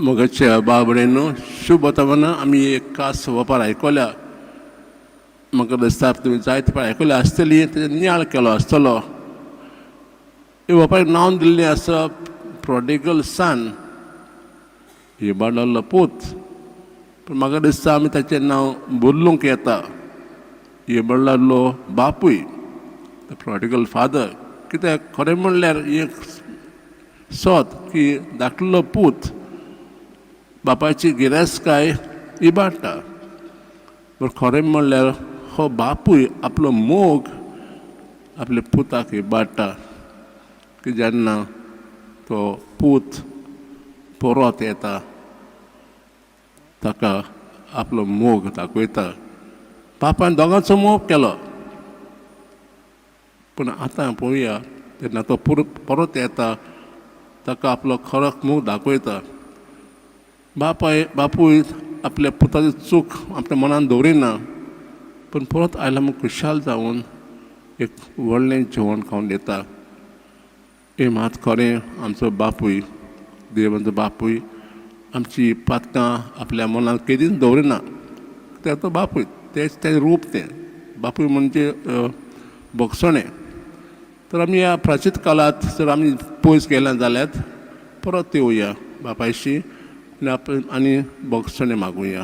मगच्या बाबडेनो शुभ वर्तमाना आमी एक खास वपार आयकल्या म्हाका दिसता तुमी जायते फावट आयकल्या आसतली तेजें नियाळ केलो आसतलो. हे वपार नांव दिल्लें आसा प्रोडिगल सन, इबाडलो पूत. पूण म्हाका दिसता आमी ताचें नांव बदलूंक येता, इबाडलो बापूय, द प्रोडिगल फादर. कित्याक खरें म्हणल्यार एक सोत की धाकलो पूत बापायची गिरेस्तकाय इबाडटा. पूण खरें म्हणल्यार हो बापूय आपलो मोग आपल्या पुताक इबाडटा की जेन्ना तो पूत परत येता ताका आपलो मोग दाखयता. बापायन दोगांचो मोग केलो, पूण आतां पळोवया तेन्ना तो परत येता ताका आपलो खरो मोग दाखयता. बापूय आपल्या पुताची चूक आपल्या मनान दवरिना, पूण परत आयला म्हूण खुशाल जावन एक व्हडलें जेवण खावन दिता. हे मात खरें आमचो बापूय, देवाचो बापूय आमची पातकां आपल्या मनान केदीच दवरिना. तो बापूय तें रूप तें बापूय म्हणजे भोगसणें. तर आमी ह्या प्राचीन काळांत जर आमी पयस गेल्या जाल्यार परत येवया बापायशी आनी भोगसणें मागुया.